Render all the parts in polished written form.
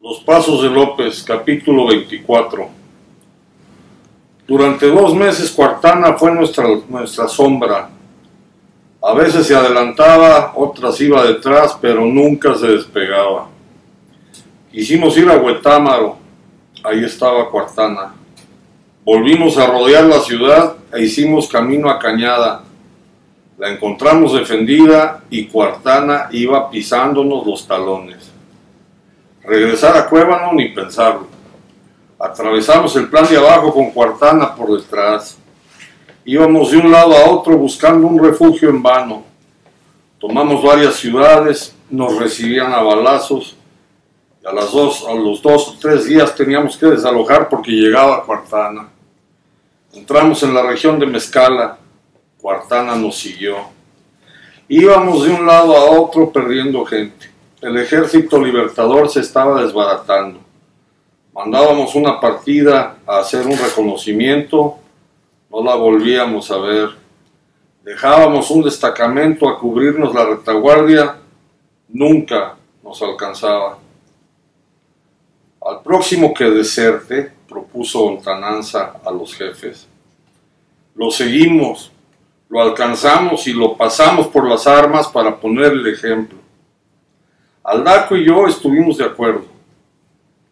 Los Pasos de López, capítulo 24. Durante 2 meses Cuartana fue nuestra sombra. A veces se adelantaba, otras iba detrás, pero nunca se despegaba. Quisimos ir a Huetámaro, ahí estaba Cuartana. Volvimos a rodear la ciudad e hicimos camino a Cañada. La encontramos defendida y Cuartana iba pisándonos los talones. Regresar a Cuébano ni pensarlo. Atravesamos el plan de abajo con Cuartana por detrás. Íbamos de un lado a otro buscando un refugio en vano. Tomamos varias ciudades, nos recibían a balazos. Y a los 2 o 3 días teníamos que desalojar porque llegaba Cuartana. Entramos en la región de Mezcala. Cuartana nos siguió. Íbamos de un lado a otro perdiendo gente. El ejército libertador se estaba desbaratando. Mandábamos una partida a hacer un reconocimiento, no la volvíamos a ver. Dejábamos un destacamento a cubrirnos la retaguardia, nunca nos alcanzaba. Al próximo que deserte, propuso Ontananza a los jefes, lo seguimos, lo alcanzamos y lo pasamos por las armas para poner el ejemplo. Aldaco y yo estuvimos de acuerdo.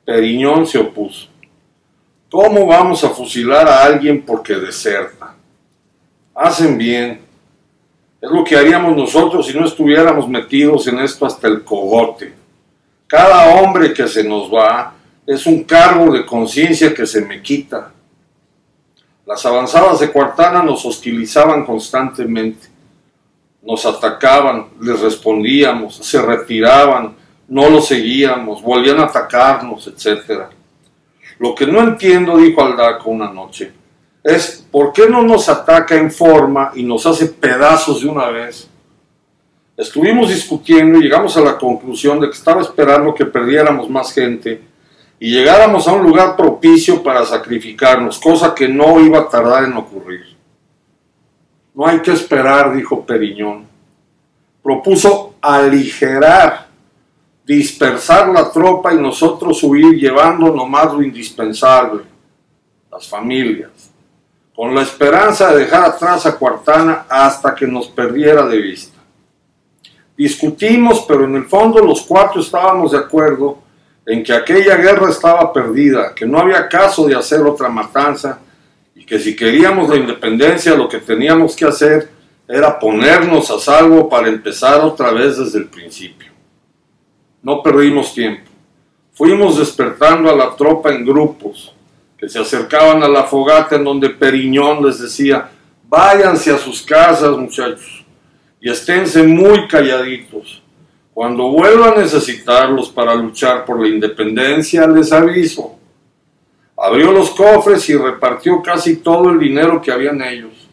Periñón se opuso. ¿Cómo vamos a fusilar a alguien porque deserta? Hacen bien. Es lo que haríamos nosotros si no estuviéramos metidos en esto hasta el cogote. Cada hombre que se nos va es un cargo de conciencia que se me quita. Las avanzadas de Cuartana nos hostilizaban constantemente. Nos atacaban, les respondíamos, se retiraban, no los seguíamos, volvían a atacarnos, etc. Lo que no entiendo, dijo Aldaco una noche, es ¿por qué no nos ataca en forma y nos hace pedazos de una vez? Estuvimos discutiendo y llegamos a la conclusión de que estaba esperando que perdiéramos más gente y llegáramos a un lugar propicio para sacrificarnos, cosa que no iba a tardar en ocurrir. No hay que esperar, dijo Periñón. Propuso aligerar, dispersar la tropa y nosotros huir llevando nomás lo indispensable, las familias, con la esperanza de dejar atrás a Cuartana hasta que nos perdiera de vista. Discutimos, pero en el fondo los 4 estábamos de acuerdo en que aquella guerra estaba perdida, que no había caso de hacer otra matanza, y que si queríamos la independencia lo que teníamos que hacer era ponernos a salvo para empezar otra vez desde el principio. No perdimos tiempo. Fuimos despertando a la tropa en grupos que se acercaban a la fogata en donde Periñón les decía: váyanse a sus casas, muchachos, y esténse muy calladitos. Cuando vuelva a necesitarlos para luchar por la independencia, les aviso. Abrió los cofres y repartió casi todo el dinero que había en ellos.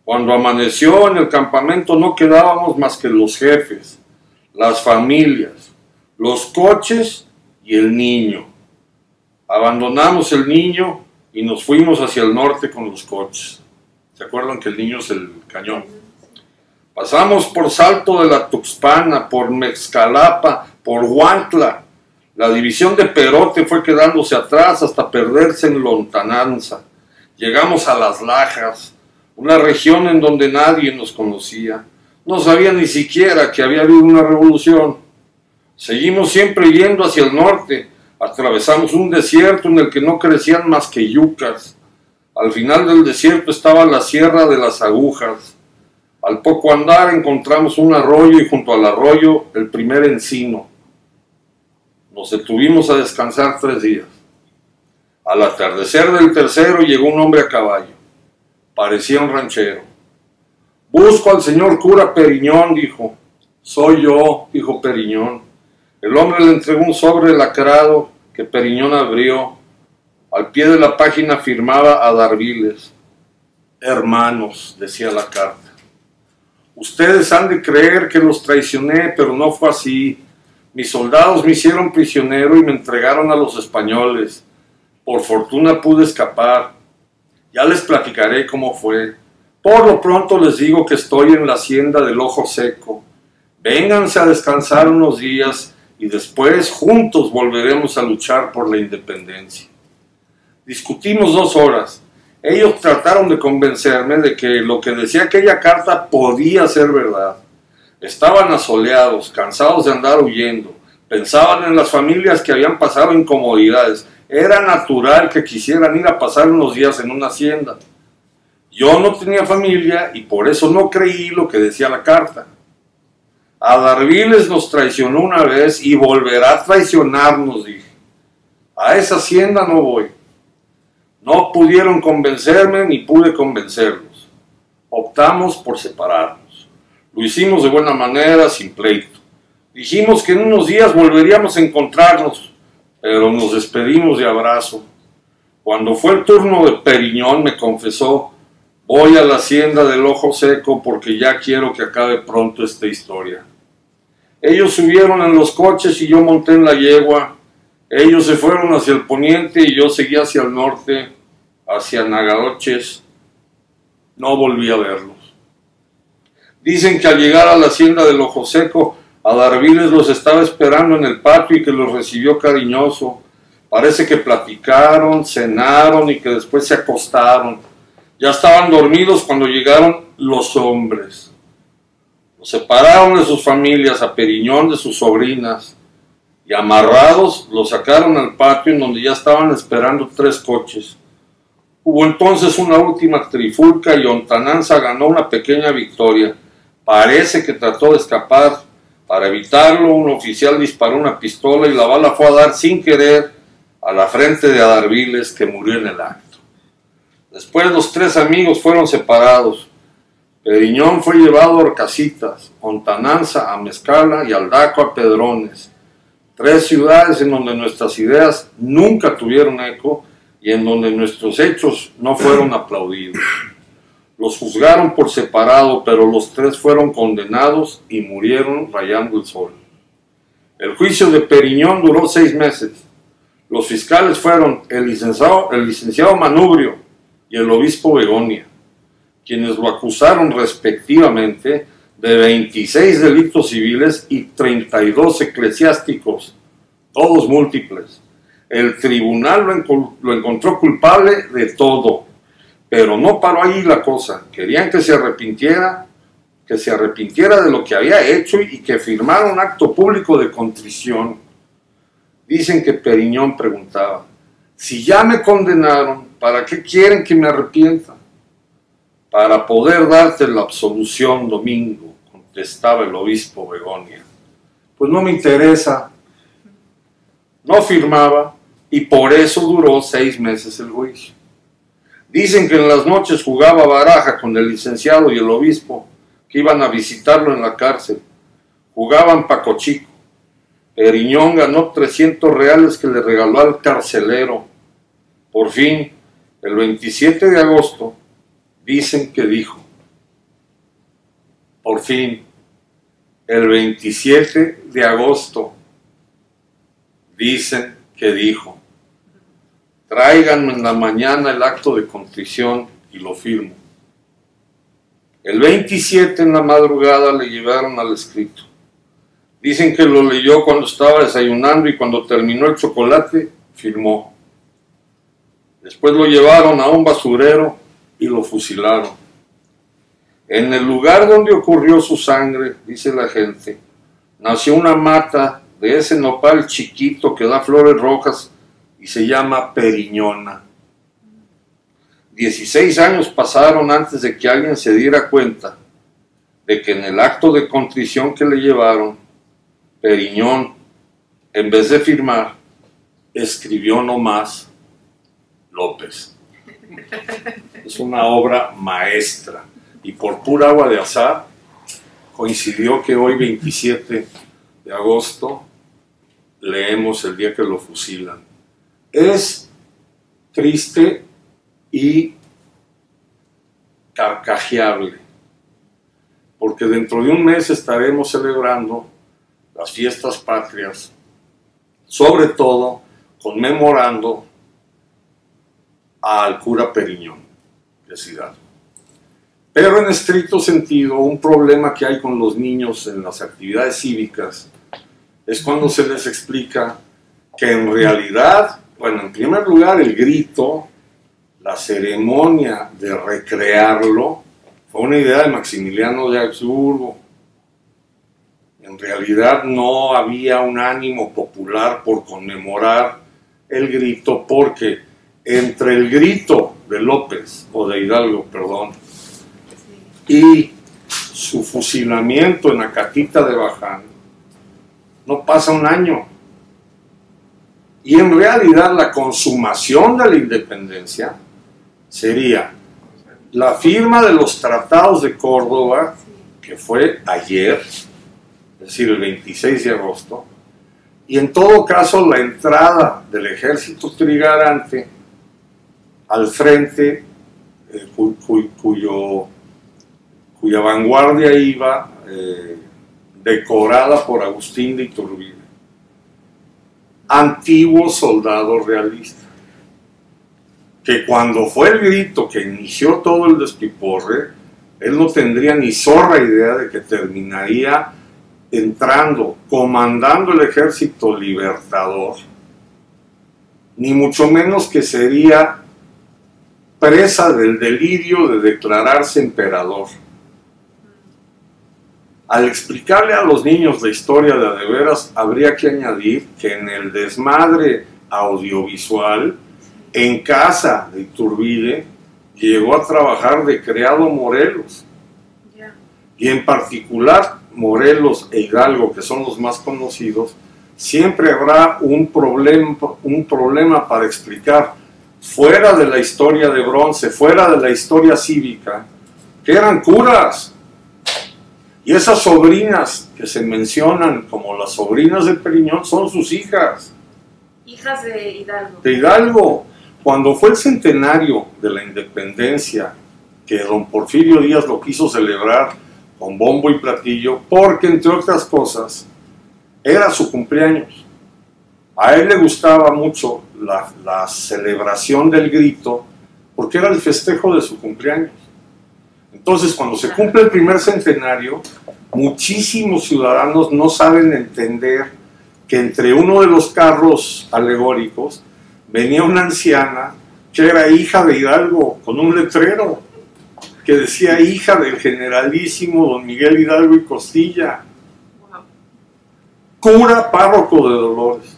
Cuando amaneció en el campamento no quedábamos más que los jefes, las familias, los coches y el niño. Abandonamos el niño y nos fuimos hacia el norte con los coches. ¿Se acuerdan que el niño es el cañón? Pasamos por Salto de la Tuxpana, por Mezcalapa, por Huantla. La división de Perote fue quedándose atrás hasta perderse en Lontananza. Llegamos a Las Lajas, una región en donde nadie nos conocía. No sabía ni siquiera que había habido una revolución. Seguimos siempre yendo hacia el norte. Atravesamos un desierto en el que no crecían más que yucas. Al final del desierto estaba la Sierra de las Agujas. Al poco andar encontramos un arroyo y junto al arroyo el primer encino. Nos detuvimos a descansar 3 días. Al atardecer del tercero llegó un hombre a caballo. Parecía un ranchero. Busco al señor cura Periñón, dijo. Soy yo, dijo Periñón. El hombre le entregó un sobre lacrado que Periñón abrió. Al pie de la página firmaba Adarviles. Hermanos, decía la carta. Ustedes han de creer que los traicioné, pero no fue así. Mis soldados me hicieron prisionero y me entregaron a los españoles. Por fortuna pude escapar. Ya les platicaré cómo fue. Por lo pronto les digo que estoy en la hacienda del Ojo Seco. Vénganse a descansar unos días y después juntos volveremos a luchar por la independencia. Discutimos 2 horas. Ellos trataron de convencerme de que lo que decía aquella carta podía ser verdad. Estaban asoleados, cansados de andar huyendo. Pensaban en las familias que habían pasado incomodidades. Era natural que quisieran ir a pasar unos días en una hacienda. Yo no tenía familia y por eso no creí lo que decía la carta. Adarviles nos traicionó una vez y volverá a traicionarnos, dije. A esa hacienda no voy. No pudieron convencerme ni pude convencerlos. Optamos por separarnos. Lo hicimos de buena manera, sin pleito. Dijimos que en unos días volveríamos a encontrarnos, pero nos despedimos de abrazo. Cuando fue el turno de Periñón me confesó: voy a la hacienda del Ojo Seco porque ya quiero que acabe pronto esta historia. Ellos subieron en los coches y yo monté en la yegua. Ellos se fueron hacia el poniente y yo seguí hacia el norte, hacia Nagaroches. No volví a verlos. Dicen que al llegar a la hacienda del Ojo Seco, Adarviles los estaba esperando en el patio y que los recibió cariñoso. Parece que platicaron, cenaron y que después se acostaron. Ya estaban dormidos cuando llegaron los hombres. Los separaron de sus familias, a Periñón de sus sobrinas, y amarrados los sacaron al patio en donde ya estaban esperando 3 coches. Hubo entonces una última trifulca y Ontananza ganó una pequeña victoria. Parece que trató de escapar. Para evitarlo, un oficial disparó una pistola y la bala fue a dar sin querer a la frente de Adarviles, que murió en el acto. Después los 3 amigos fueron separados. Periñón fue llevado a Orcasitas, Ontananza a Mezcala y Aldaco a Pedrones. 3 ciudades en donde nuestras ideas nunca tuvieron eco y en donde nuestros hechos no fueron aplaudidos. Los juzgaron por separado, pero los 3 fueron condenados y murieron rayando el sol. El juicio de Periñón duró 6 meses. Los fiscales fueron el licenciado Manubrio y el obispo Begonia, quienes lo acusaron respectivamente de 26 delitos civiles y 32 eclesiásticos, todos múltiples. El tribunal lo encontró culpable de todo, pero no paró ahí la cosa. Querían que se arrepintiera de lo que había hecho y que firmara un acto público de contrición. Dicen que Periñón preguntaba: si ya me condenaron, ¿para qué quieren que me arrepienta? Para poder darte la absolución, Domingo, contestaba el obispo Begonia. Pues no me interesa. No firmaba y por eso duró 6 meses el juicio. Dicen que en las noches jugaba baraja con el licenciado y el obispo, que iban a visitarlo en la cárcel. Jugaban pacochico. Periñón ganó 300 reales que le regaló al carcelero. Por fin, el 27 de agosto, dicen que dijo. Por fin, el 27 de agosto, dicen que dijo: tráiganme en la mañana el acto de contrición y lo firmo. El 27 en la madrugada le llevaron al escrito. Dicen que lo leyó cuando estaba desayunando y cuando terminó el chocolate, firmó. Después lo llevaron a un basurero y lo fusilaron. En el lugar donde ocurrió su sangre, dice la gente, nació una mata de ese nopal chiquito que da flores rojas y se llama Periñona. 16 años pasaron antes de que alguien se diera cuenta de que en el acto de contrición que le llevaron, Periñón, en vez de firmar, escribió nomás López. Es una obra maestra y por pura agua de azar coincidió que hoy 27 de agosto leemos el día que lo fusilan. Es triste y carcajeable, porque dentro de un mes estaremos celebrando las fiestas patrias, sobre todo conmemorando al cura Periñón de Ciudad. Pero en estricto sentido, un problema que hay con los niños en las actividades cívicas es cuando se les explica que en realidad, bueno, en primer lugar el grito, la ceremonia de recrearlo, fue una idea de Maximiliano de Habsburgo. En realidad no había un ánimo popular por conmemorar el grito, porque entre el grito de López, o de Hidalgo, perdón, y su fusilamiento en Acatita de Baján, no pasa un año. Y en realidad la consumación de la independencia sería la firma de los tratados de Córdoba, que fue ayer, es decir, el 26 de agosto, y en todo caso la entrada del ejército trigarante al frente, cuya vanguardia iba decorada por Agustín de Iturbide, antiguo soldado realista, que cuando fue el grito que inició todo el despiporre, él no tendría ni zorra idea de que terminaría entrando, comandando el ejército libertador, ni mucho menos que sería presa del delirio de declararse emperador. Al explicarle a los niños la historia de a de veras, habría que añadir que en el desmadre audiovisual, en casa de Iturbide, llegó a trabajar de criado Morelos. Y en particular, Morelos e Hidalgo, que son los más conocidos, siempre habrá un problema para explicar, fuera de la historia de bronce, fuera de la historia cívica, que eran curas. Y esas sobrinas que se mencionan como las sobrinas de Periñón son sus hijas. Hijas de Hidalgo. De Hidalgo. Cuando fue el centenario de la independencia, que don Porfirio Díaz lo quiso celebrar con bombo y platillo, porque entre otras cosas, era su cumpleaños. A él le gustaba mucho la celebración del grito, porque era el festejo de su cumpleaños. Entonces, cuando se cumple el primer centenario, muchísimos ciudadanos no saben entender que entre uno de los carros alegóricos venía una anciana que era hija de Hidalgo, con un letrero que decía hija del generalísimo don Miguel Hidalgo y Costilla, cura párroco de Dolores.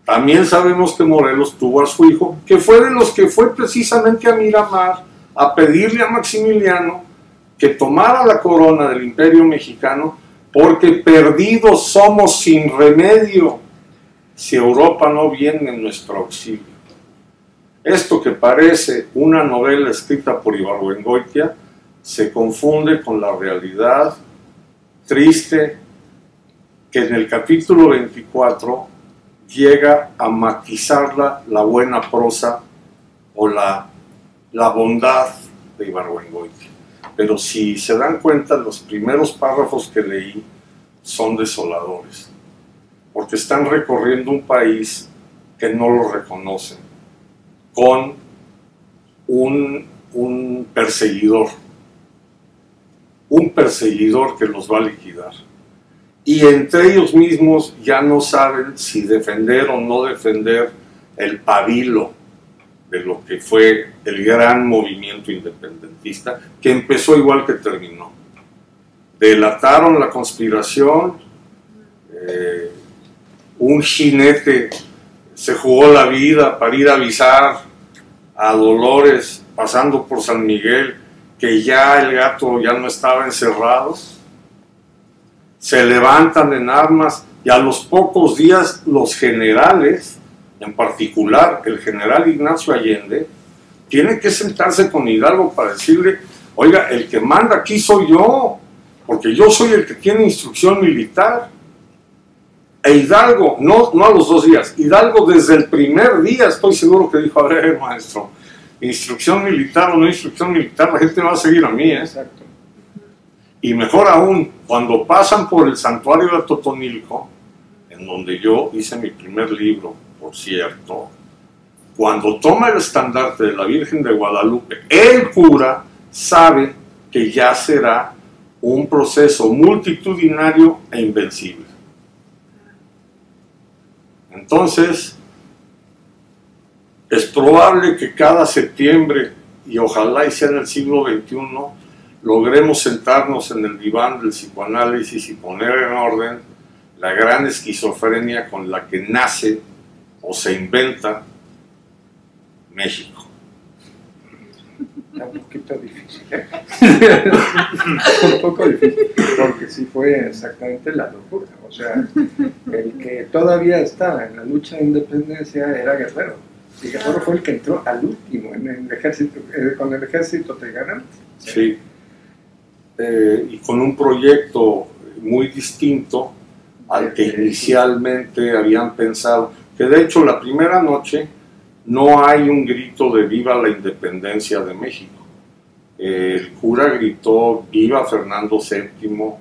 También sabemos que Morelos tuvo a su hijo, que fue de los que fue precisamente a Miramar a pedirle a Maximiliano que tomara la corona del Imperio Mexicano, porque perdidos somos sin remedio si Europa no viene en nuestro auxilio. Esto que parece una novela escrita por Ibargüengoitia se confunde con la realidad triste que en el capítulo 24 llega a matizarla la buena prosa o la bondad de Ibargüengoitia. Pero si se dan cuenta, los primeros párrafos que leí son desoladores, porque están recorriendo un país que no lo reconoce, con un perseguidor que los va a liquidar. Y entre ellos mismos ya no saben si defender o no defender el pabilo de lo que fue el gran movimiento independentista, que empezó igual que terminó. Delataron la conspiración, un jinete se jugó la vida para ir a avisar a Dolores, pasando por San Miguel, que ya el gato ya no estaba encerrado. Se levantan en armas y a los pocos días los generales, en particular el general Ignacio Allende, tiene que sentarse con Hidalgo para decirle, oiga, el que manda aquí soy yo, porque yo soy el que tiene instrucción militar. E Hidalgo, no a los 2 días, Hidalgo desde el primer día estoy seguro que dijo, a ver, maestro, instrucción militar o no instrucción militar, la gente va a seguir a mí, ¿eh? Exacto. Y mejor aún, cuando pasan por el santuario de Totonilco, en donde yo hice mi primer libro, por cierto, cuando toma el estandarte de la Virgen de Guadalupe, el cura sabe que ya será un proceso multitudinario e invencible. Entonces, es probable que cada septiembre, y ojalá y sea en el siglo XXI, logremos sentarnos en el diván del psicoanálisis y poner en orden la gran esquizofrenia con la que nace o se inventa México. Está un poquito difícil. Un poco difícil, porque sí fue exactamente la locura. O sea, el que todavía estaba en la lucha de independencia era Guerrero. Y Guerrero fue el que entró al último en el ejército, con el ejército te ganan. Sí. Y con un proyecto muy distinto al que inicialmente habían pensado. Que de hecho la primera noche no hay un grito de viva la independencia de México. El cura gritó viva Fernando VII,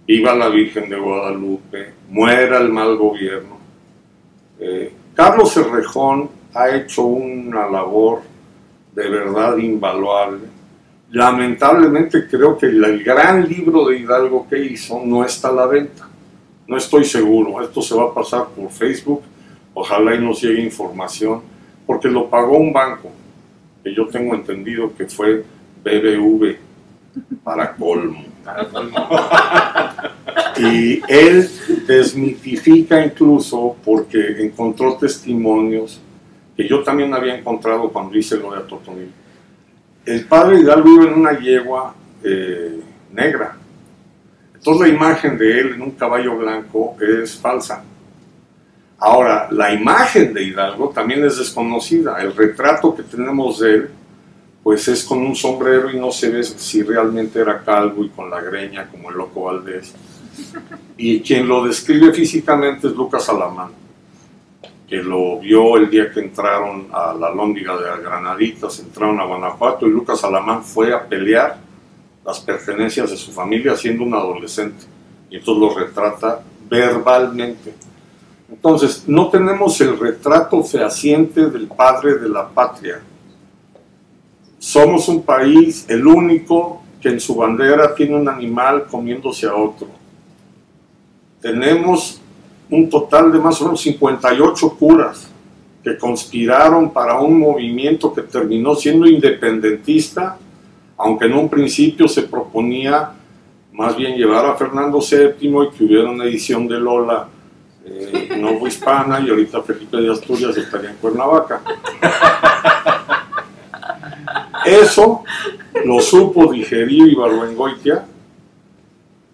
viva la Virgen de Guadalupe, muera el mal gobierno. Carlos Cerrejón ha hecho una labor de verdad invaluable. Lamentablemente creo que el gran libro de Hidalgo que hizo no está a la venta. No estoy seguro, esto se va a pasar por Facebook, ojalá y nos llegue información, porque lo pagó un banco, que yo tengo entendido que fue BBV, para colmo. Y él desmitifica incluso, porque encontró testimonios que yo también había encontrado cuando hice lo de Atotonilco. El padre Hidalgo iba en una yegua negra. Entonces la imagen de él en un caballo blanco es falsa. Ahora, la imagen de Hidalgo también es desconocida. El retrato que tenemos de él, pues es con un sombrero y no se ve si realmente era calvo y con la greña como el Loco Valdés. Y quien lo describe físicamente es Lucas Alamán, que lo vio el día que entraron a la Alhóndiga de Granaditas, entraron a Guanajuato, y Lucas Alamán fue a pelear las pertenencias de su familia siendo un adolescente, y entonces lo retrata verbalmente. Entonces, no tenemos el retrato fehaciente del padre de la patria. Somos un país, el único, que en su bandera tiene un animal comiéndose a otro. Tenemos un total de más o menos 58 curas que conspiraron para un movimiento que terminó siendo independentista, aunque en un principio se proponía más bien llevar a Fernando VII y que hubiera una edición de Lola novohispana, y ahorita Felipe de Asturias estaría en Cuernavaca. Eso lo supo digerir Ibargüengoitia,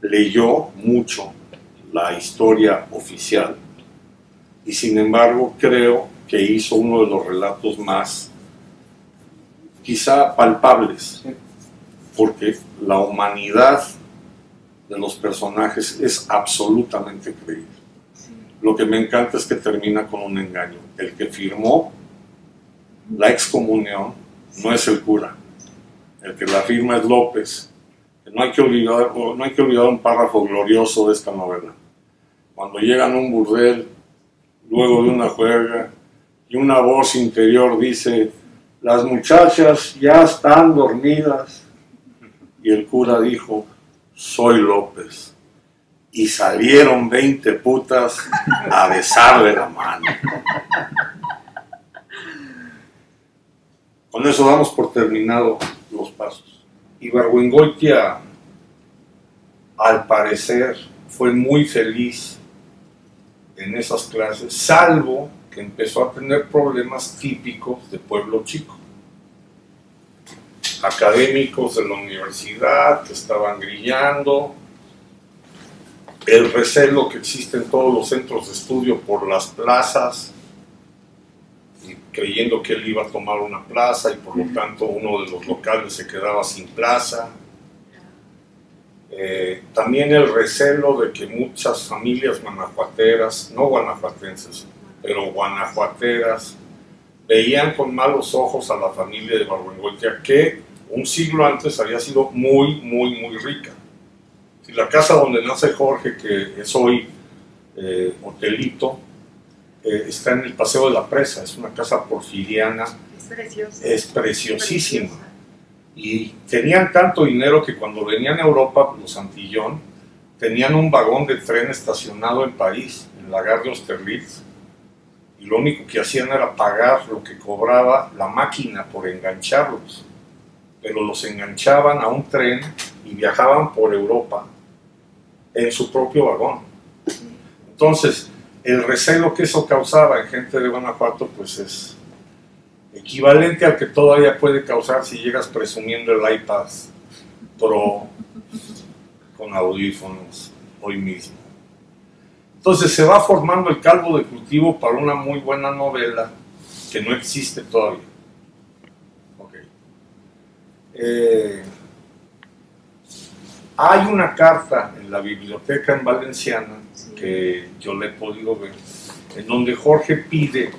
leyó mucho la historia oficial y sin embargo creo que hizo uno de los relatos más quizá palpables, porque la humanidad de los personajes es absolutamente creíble. Lo que me encanta es que termina con un engaño. El que firmó la excomunión no es el cura, el que la firma es López. No hay que olvidar un párrafo glorioso de esta novela. Cuando llegan a un burdel, luego de una juerga, y una voz interior dice: las muchachas ya están dormidas. Y el cura dijo: soy López. Y salieron 20 putas a besarle la mano. Con eso damos por terminado los pasos. Ibargüengoitia, al parecer, fue muy feliz en esas clases, salvo que empezó a tener problemas típicos de pueblo chico. Académicos de la universidad que estaban grillando, el recelo que existe en todos los centros de estudio por las plazas, y creyendo que él iba a tomar una plaza y por lo tanto uno de los locales se quedaba sin plaza. También el recelo de que muchas familias guanajuateras, no guanajuatenses, pero guanajuateras, veían con malos ojos a la familia de Ibargüengoitia, que un siglo antes había sido muy rica. Si la casa donde nace Jorge, que es hoy hotelito, está en el Paseo de la Presa, es una casa porfiriana, es preciosísima. Y tenían tanto dinero que cuando venían a Europa, los Antillón, tenían un vagón de tren estacionado en París, en la Gare de Austerlitz, y lo único que hacían era pagar lo que cobraba la máquina por engancharlos, pero los enganchaban a un tren y viajaban por Europa en su propio vagón. Entonces, el recelo que eso causaba en gente de Guanajuato, pues es equivalente al que todavía puede causar si llegas presumiendo el iPad Pro con audífonos hoy mismo. Entonces se va formando el caldo de cultivo para una muy buena novela que no existe todavía. Okay. Hay una carta en la biblioteca en Valenciana que yo le he podido ver, en donde Jorge pide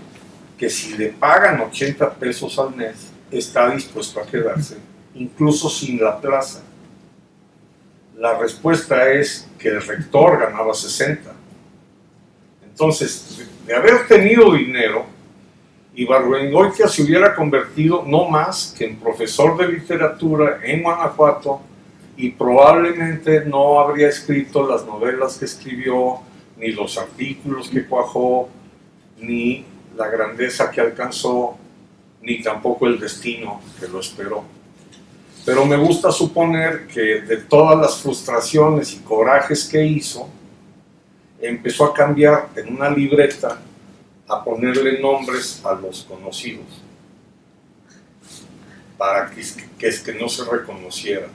que si le pagan 80 pesos al mes, está dispuesto a quedarse, incluso sin la plaza. La respuesta es que el rector ganaba 60. Entonces, de haber tenido dinero, Ibargüengoitia se hubiera convertido no más que en profesor de literatura en Guanajuato y probablemente no habría escrito las novelas que escribió, ni los artículos que cuajó, ni la grandeza que alcanzó, ni tampoco el destino que lo esperó. Pero me gusta suponer que de todas las frustraciones y corajes que hizo, empezó a cambiar en una libreta a ponerle nombres a los conocidos para que no se reconocieran,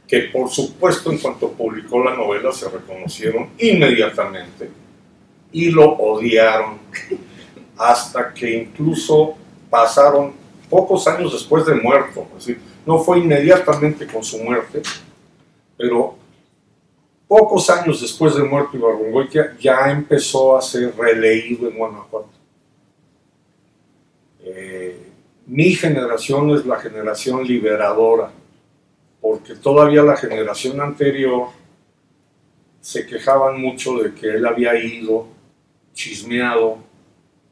que por supuesto en cuanto publicó la novela se reconocieron inmediatamente y lo odiaron hasta que incluso pasaron pocos años después de muerto, es decir, no fue inmediatamente con su muerte, pero pocos años después de muerto Ibargüengoitia ya empezó a ser releído en Guanajuato. Mi generación es la generación liberadora, porque todavía la generación anterior se quejaban mucho de que él había ido, chismeado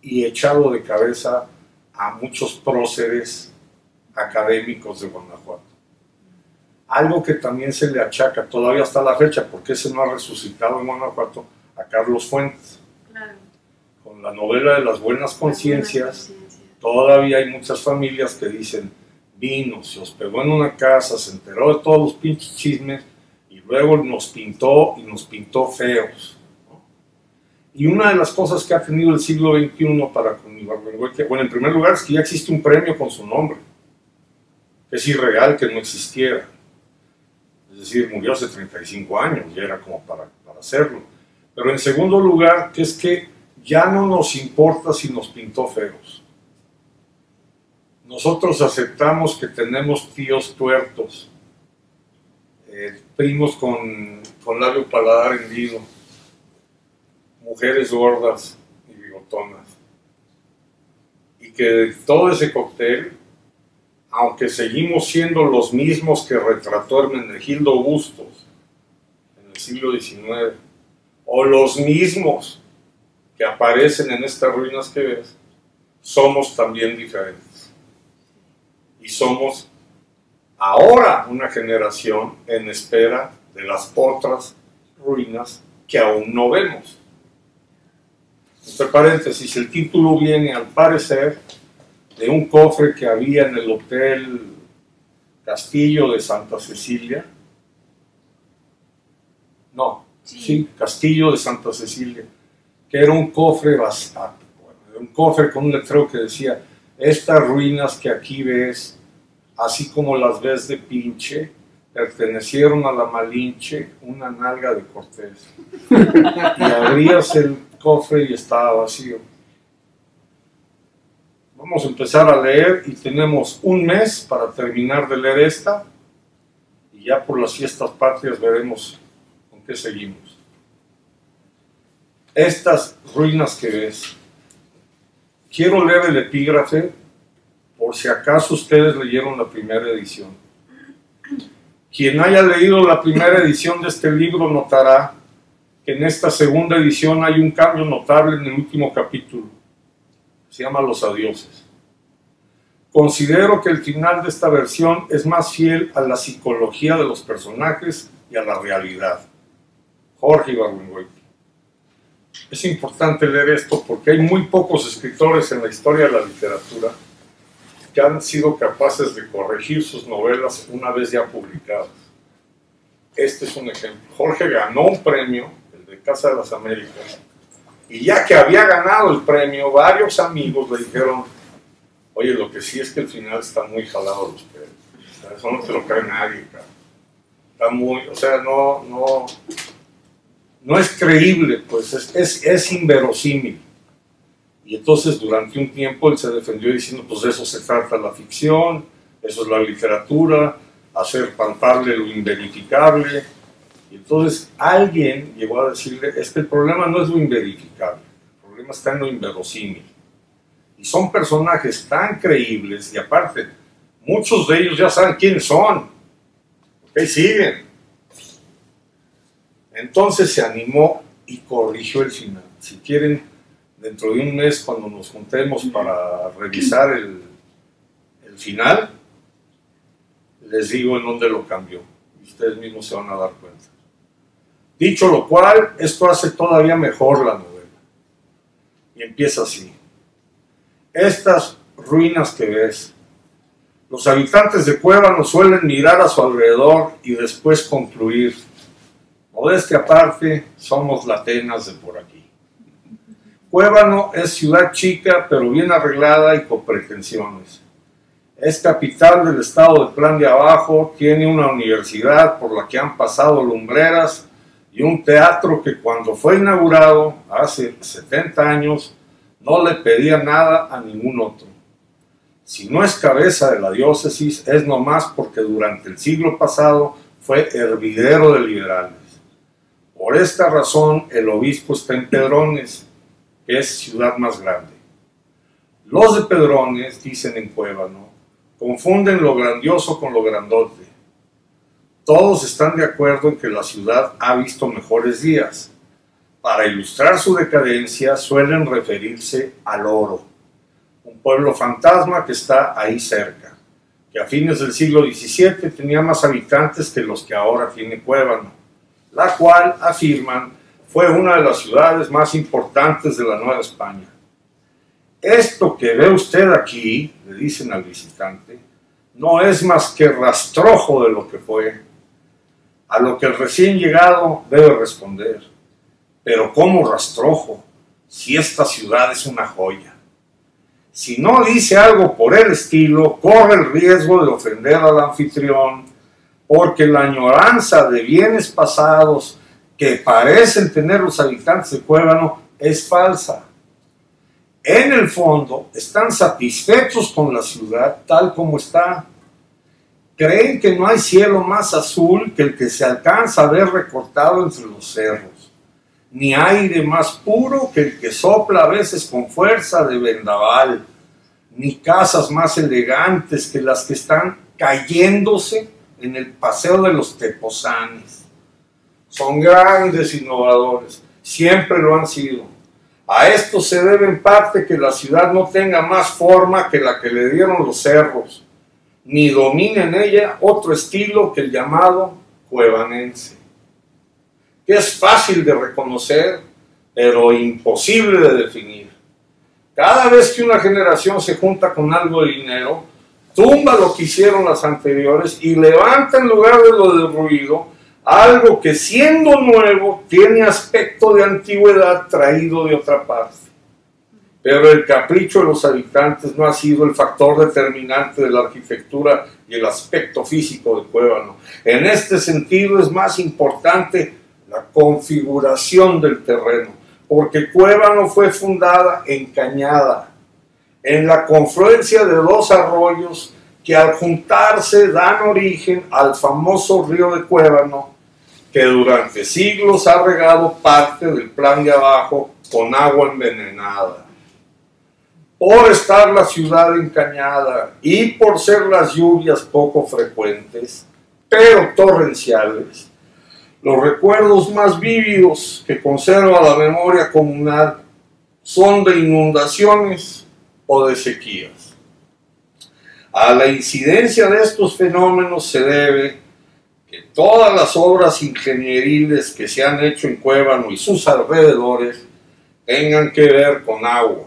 y echado de cabeza a muchos próceres académicos de Guanajuato. Algo que también se le achaca todavía hasta la fecha, porque ese no ha resucitado en Guanajuato, a Carlos Fuentes. Claro. Con la novela de las buenas conciencias, todavía hay muchas familias que dicen, vino, se hospedó en una casa, se enteró de todos los pinches chismes y luego nos pintó y nos pintó feos, ¿no? Y una de las cosas que ha tenido el siglo XXI para con Ibargüengoitia, bueno, en primer lugar es que ya existe un premio con su nombre. Es irreal que no existiera. Es decir, murió hace 35 años, ya era como para hacerlo. Pero en segundo lugar, que es que ya no nos importa si nos pintó feos. Nosotros aceptamos que tenemos tíos tuertos, primos con labio paladar hendido, mujeres gordas y bigotonas. Y que de todo ese cóctel, aunque seguimos siendo los mismos que retrató Hermenegildo Bustos en el siglo XIX, o los mismos que aparecen en estas ruinas que ves, somos también diferentes. Y somos ahora una generación en espera de las otras ruinas que aún no vemos. Entre paréntesis, el título viene al parecer de un cofre que había en el Hotel Castillo de Santa Cecilia. No, sí, Castillo de Santa Cecilia, que era un cofre bastante, un cofre con un letrero que decía, estas ruinas que aquí ves, así como las ves de pinche, pertenecieron a la Malinche, una nalga de Cortés. Y abrías el cofre y estaba vacío. Vamos a empezar a leer y tenemos un mes para terminar de leer esta y ya por las fiestas patrias veremos con qué seguimos. Estas ruinas que ves, quiero leer el epígrafe por si acaso ustedes leyeron la primera edición. Quien haya leído la primera edición de este libro notará que en esta segunda edición hay un cambio notable en el último capítulo. Se llama Los Adioses. Considero que el final de esta versión es más fiel a la psicología de los personajes y a la realidad. Jorge Ibargüengoitia. es importante leer esto porque hay muy pocos escritores en la historia de la literatura que han sido capaces de corregir sus novelas una vez ya publicadas. Este es un ejemplo. Jorge ganó un premio, el de Casa de las Américas, y ya que había ganado el premio, varios amigos le dijeron: oye, lo que sí es que el final está muy jalado de los pelos. O sea, eso no te lo cree nadie, cara. Está muy, o sea, no es creíble, pues es inverosímil. Y entonces durante un tiempo él se defendió diciendo: pues de eso se trata la ficción, eso es la literatura, hacer palpable lo inverificable. Y entonces alguien llegó a decirle: es que el problema no es lo inverificable, el problema está en lo inverosímil. Y son personajes tan creíbles, y aparte, muchos de ellos ya saben quiénes son, ¿ok? Siguen. Entonces se animó y corrigió el final. Si quieren, dentro de un mes, cuando nos juntemos para revisar el final, les digo en dónde lo cambió. Y ustedes mismos se van a dar cuenta. Dicho lo cual, esto hace todavía mejor la novela. Y empieza así. Estas ruinas que ves, los habitantes de Cuébano suelen mirar a su alrededor y después concluir: modestia aparte, somos la Atenas de por aquí. Cuébano es ciudad chica, pero bien arreglada y con pretensiones. Es capital del estado de Plan de Abajo, tiene una universidad por la que han pasado lumbreras y un teatro que cuando fue inaugurado, hace 70 años, no le pedía nada a ningún otro. Si no es cabeza de la diócesis, es nomás porque durante el siglo pasado fue hervidero de liberales. Por esta razón, el obispo está en Pedrones, que es ciudad más grande. Los de Pedrones, dicen en Cuébano, confunden lo grandioso con lo grandote. Todos están de acuerdo en que la ciudad ha visto mejores días. Para ilustrar su decadencia suelen referirse al Oro, un pueblo fantasma que está ahí cerca, que a fines del siglo XVII tenía más habitantes que los que ahora tiene Cuébano, la cual, afirman, fue una de las ciudades más importantes de la Nueva España. Esto que ve usted aquí, le dicen al visitante, no es más que rastrojo de lo que fue. A lo que el recién llegado debe responder: pero ¿cómo rastrojo si esta ciudad es una joya? Si no dice algo por el estilo, corre el riesgo de ofender al anfitrión, porque la añoranza de bienes pasados que parecen tener los habitantes de Cuébano es falsa. En el fondo, están satisfechos con la ciudad tal como está. Creen que no hay cielo más azul que el que se alcanza a ver recortado entre los cerros, ni aire más puro que el que sopla a veces con fuerza de vendaval, ni casas más elegantes que las que están cayéndose en el paseo de los Tepozanes. Son grandes innovadores, siempre lo han sido. A esto se debe en parte que la ciudad no tenga más forma que la que le dieron los cerros, ni domina en ella otro estilo que el llamado cuevanense, que es fácil de reconocer, pero imposible de definir. Cada vez que una generación se junta con algo de dinero, tumba lo que hicieron las anteriores y levanta en lugar de lo derruido algo que, siendo nuevo, tiene aspecto de antigüedad traído de otra parte. Pero el capricho de los habitantes no ha sido el factor determinante de la arquitectura y el aspecto físico de Cuébano. En este sentido es más importante la configuración del terreno, porque Cuébano fue fundada en cañada, en la confluencia de dos arroyos que al juntarse dan origen al famoso río de Cuébano, que durante siglos ha regado parte del Plan de Abajo con agua envenenada. Por estar la ciudad encañada y por ser las lluvias poco frecuentes, pero torrenciales, los recuerdos más vívidos que conserva la memoria comunal son de inundaciones o de sequías. A la incidencia de estos fenómenos se debe que todas las obras ingenieriles que se han hecho en Cuébano y sus alrededores tengan que ver con agua.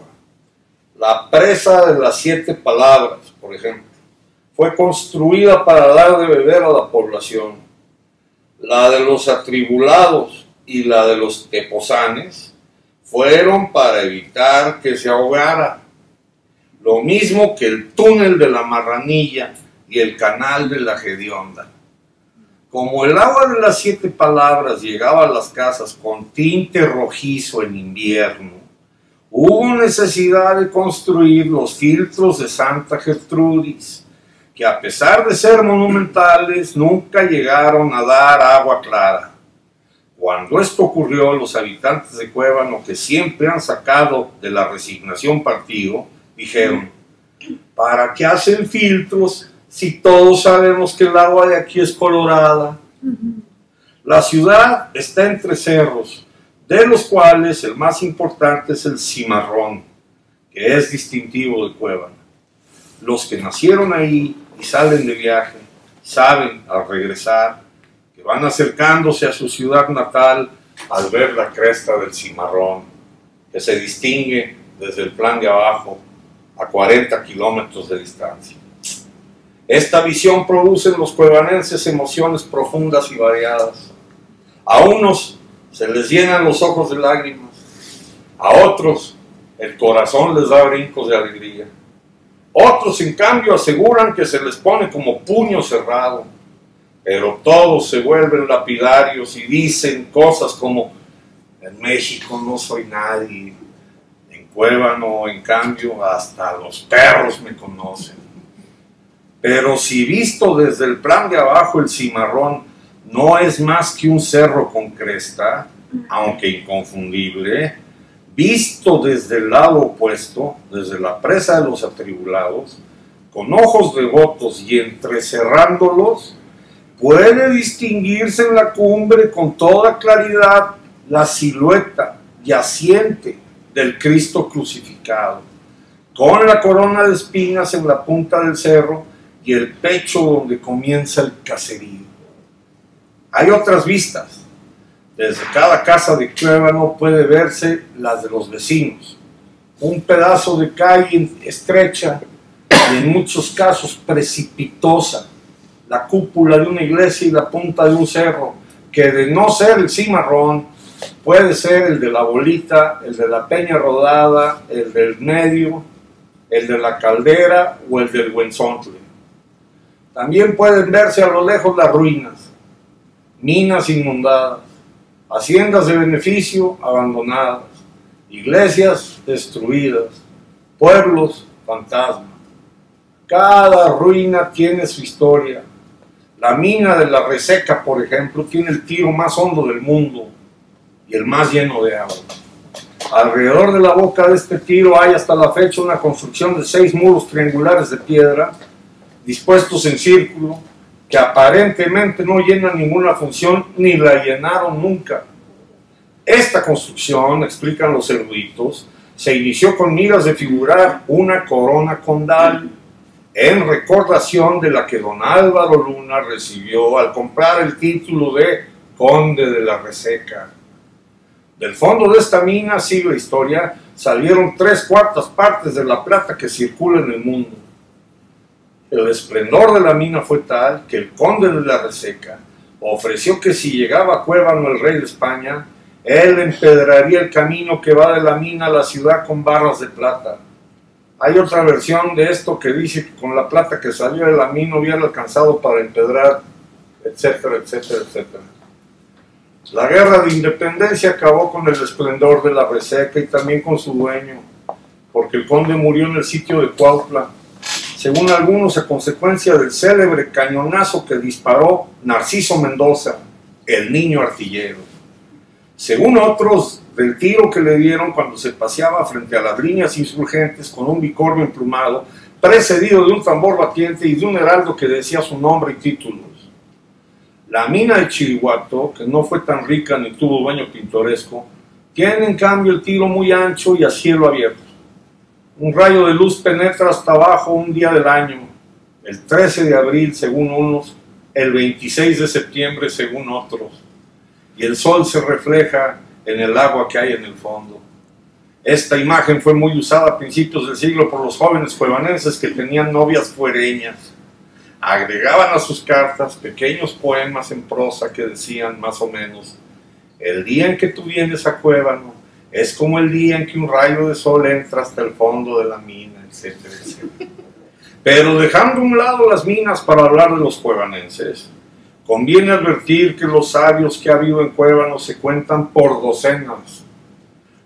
La presa de las 7 palabras, por ejemplo, fue construida para dar de beber a la población. La de los atribulados y la de los tepozanes fueron para evitar que se ahogara. Lo mismo que el túnel de la Marranilla y el canal de la Gedionda. Como el agua de las 7 palabras llegaba a las casas con tinte rojizo en invierno, hubo necesidad de construir los filtros de Santa Gertrudis, que a pesar de ser monumentales, nunca llegaron a dar agua clara. Cuando esto ocurrió, los habitantes de Cuébano, que siempre han sacado de la resignación partido, dijeron: ¿para qué hacen filtros si todos sabemos que el agua de aquí es colorada? La ciudad está entre cerros, de los cuales el más importante es el Cimarrón, que es distintivo de Cuébano. Los que nacieron ahí y salen de viaje saben al regresar que van acercándose a su ciudad natal al ver la cresta del Cimarrón, que se distingue desde el plan de abajo a 40 kilómetros de distancia. Esta visión produce en los cuevanenses emociones profundas y variadas. A unos se les llenan los ojos de lágrimas, a otros el corazón les da brincos de alegría. Otros, en cambio, aseguran que se les pone como puño cerrado, pero todos se vuelven lapidarios y dicen cosas como: en México no soy nadie, en Cuébano, en cambio, hasta los perros me conocen. Pero si visto desde el plan de abajo, el Cimarrón no es más que un cerro con cresta, aunque inconfundible. Visto desde el lado opuesto, desde la presa de los atribulados, con ojos devotos y entrecerrándolos, puede distinguirse en la cumbre con toda claridad la silueta yaciente del Cristo crucificado, con la corona de espinas en la punta del cerro y el pecho donde comienza el caserío. Hay otras vistas. Desde cada casa de Cuébano puede verse las de los vecinos. Un pedazo de calle estrecha y en muchos casos precipitosa, la cúpula de una iglesia y la punta de un cerro, que de no ser el Cimarrón, puede ser el de la Bolita, el de la Peña Rodada, el del Medio, el de la Caldera o el del Huenzontle. También pueden verse a lo lejos las ruinas, minas inundadas, haciendas de beneficio abandonadas, iglesias destruidas, pueblos fantasma. Cada ruina tiene su historia. La mina de la Reseca, por ejemplo, tiene el tiro más hondo del mundo y el más lleno de agua. Alrededor de la boca de este tiro hay hasta la fecha una construcción de 6 muros triangulares de piedra dispuestos en círculo, que aparentemente no llenan ninguna función ni la llenaron nunca. Esta construcción, explican los eruditos, se inició con miras de figurar una corona condal en recordación de la que don Álvaro Luna recibió al comprar el título de Conde de la Reseca. Del fondo de esta mina, sigue la historia, salieron 3/4 partes de la plata que circula en el mundo. El esplendor de la mina fue tal que el conde de la Reseca ofreció que si llegaba a Cuébano el rey de España, él empedraría el camino que va de la mina a la ciudad con barras de plata. Hay otra versión de esto que dice que con la plata que salió de la mina hubiera alcanzado para empedrar, etcétera, etcétera, etcétera. La guerra de independencia acabó con el esplendor de la Reseca y también con su dueño, porque el conde murió en el sitio de Cuautla, según algunos a consecuencia del célebre cañonazo que disparó Narciso Mendoza, el niño artillero. Según otros, del tiro que le dieron cuando se paseaba frente a las líneas insurgentes con un bicornio emplumado, precedido de un tambor batiente y de un heraldo que decía su nombre y títulos. La mina de Chirihuato, que no fue tan rica ni tuvo dueño pintoresco, tiene en cambio el tiro muy ancho y a cielo abierto. Un rayo de luz penetra hasta abajo un día del año, el 13 de abril según unos, el 26 de septiembre según otros, y el sol se refleja en el agua que hay en el fondo. Esta imagen fue muy usada a principios del siglo por los jóvenes cuevanenses que tenían novias fuereñas. Agregaban a sus cartas pequeños poemas en prosa que decían más o menos: el día en que tú vienes a Cuébano es como el día en que un rayo de sol entra hasta el fondo de la mina, etcétera, etcétera. Pero dejando a un lado las minas para hablar de los cuevanenses, conviene advertir que los sabios que ha habido en Cuébano se cuentan por docenas.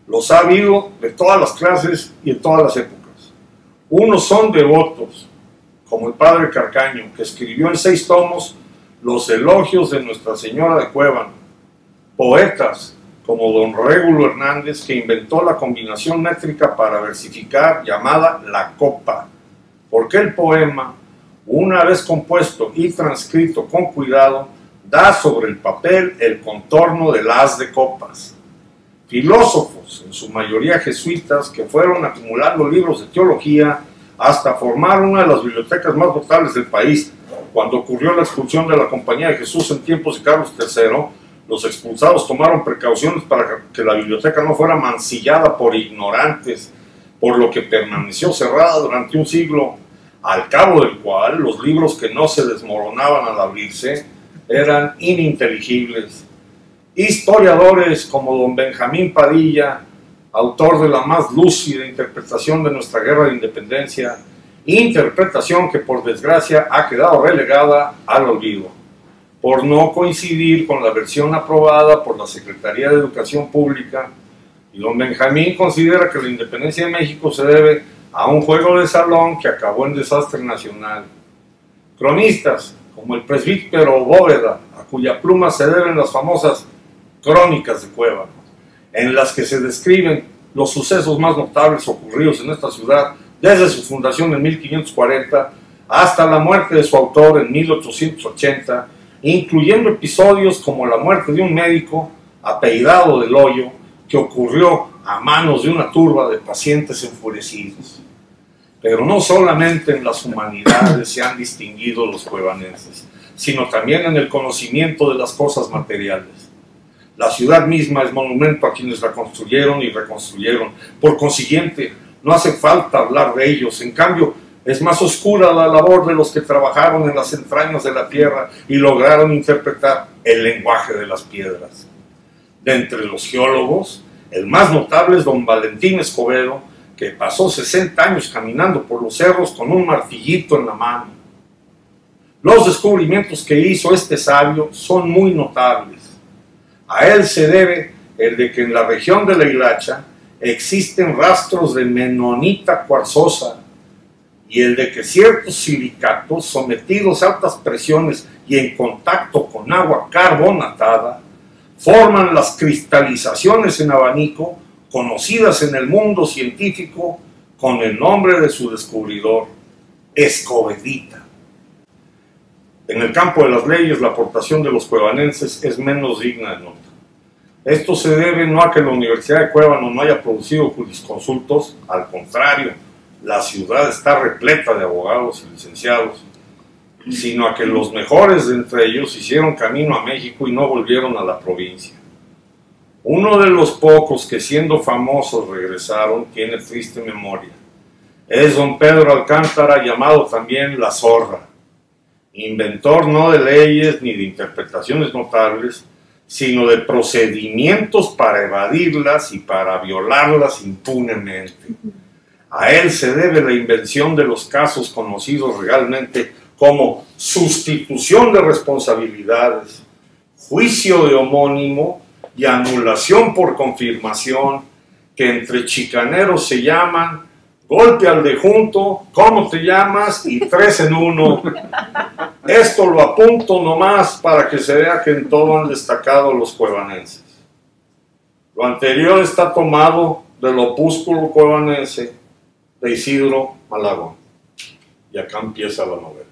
Los ha habido de todas las clases y de todas las épocas. Unos son devotos, como el padre Carcaño, que escribió en 6 tomos los elogios de Nuestra Señora de Cuébano. Poetas, como don Régulo Hernández, que inventó la combinación métrica para versificar llamada la copa, porque el poema, una vez compuesto y transcrito con cuidado, da sobre el papel el contorno del haz de copas. Filósofos, en su mayoría jesuitas, que fueron acumulando libros de teología hasta formar una de las bibliotecas más notables del país. Cuando ocurrió la expulsión de la Compañía de Jesús en tiempos de Carlos III, los expulsados tomaron precauciones para que la biblioteca no fuera mancillada por ignorantes, por lo que permaneció cerrada durante un siglo, al cabo del cual los libros que no se desmoronaban al abrirse eran ininteligibles. Historiadores como don Benjamín Padilla, autor de la más lúcida interpretación de nuestra guerra de independencia, interpretación que por desgracia ha quedado relegada al olvido, por no coincidir con la versión aprobada por la Secretaría de Educación Pública, y don Benjamín considera que la independencia de México se debe a un juego de salón que acabó en desastre nacional. Cronistas como el presbítero Bóveda, a cuya pluma se deben las famosas Crónicas de Cuébano, en las que se describen los sucesos más notables ocurridos en esta ciudad desde su fundación en 1540 hasta la muerte de su autor en 1880, incluyendo episodios como la muerte de un médico apellidado del Hoyo, que ocurrió a manos de una turba de pacientes enfurecidos. Pero no solamente en las humanidades se han distinguido los cuevanenses, sino también en el conocimiento de las cosas materiales. La ciudad misma es monumento a quienes la construyeron y reconstruyeron. Por consiguiente, no hace falta hablar de ellos. En cambio, es más oscura la labor de los que trabajaron en las entrañas de la tierra y lograron interpretar el lenguaje de las piedras. De entre los geólogos, el más notable es don Valentín Escobedo, que pasó 60 años caminando por los cerros con un martillito en la mano. Los descubrimientos que hizo este sabio son muy notables. A él se debe el de que en la región de la Hilacha existen rastros de menonita cuarzosa, y el de que ciertos silicatos sometidos a altas presiones y en contacto con agua carbonatada forman las cristalizaciones en abanico conocidas en el mundo científico con el nombre de su descubridor, Escobedita. En el campo de las leyes, la aportación de los cuevanenses es menos digna de nota. Esto se debe no a que la Universidad de Cuébano no haya producido jurisconsultos, al contrario, la ciudad está repleta de abogados y licenciados, sino a que los mejores de entre ellos hicieron camino a México y no volvieron a la provincia. Uno de los pocos que siendo famosos regresaron tiene triste memoria. Es don Pedro Alcántara, llamado también La Zorra, inventor no de leyes ni de interpretaciones notables, sino de procedimientos para evadirlas y para violarlas impunemente. A él se debe la invención de los casos conocidos legalmente como sustitución de responsabilidades, juicio de homónimo y anulación por confirmación, que entre chicaneros se llaman golpe al de junto, ¿cómo te llamas? Y 3 en 1. Esto lo apunto nomás para que se vea que en todo han destacado los cuevanenses. Lo anterior está tomado del opúsculo cuevanense de Isidro Malagón. Y acá empieza la novela.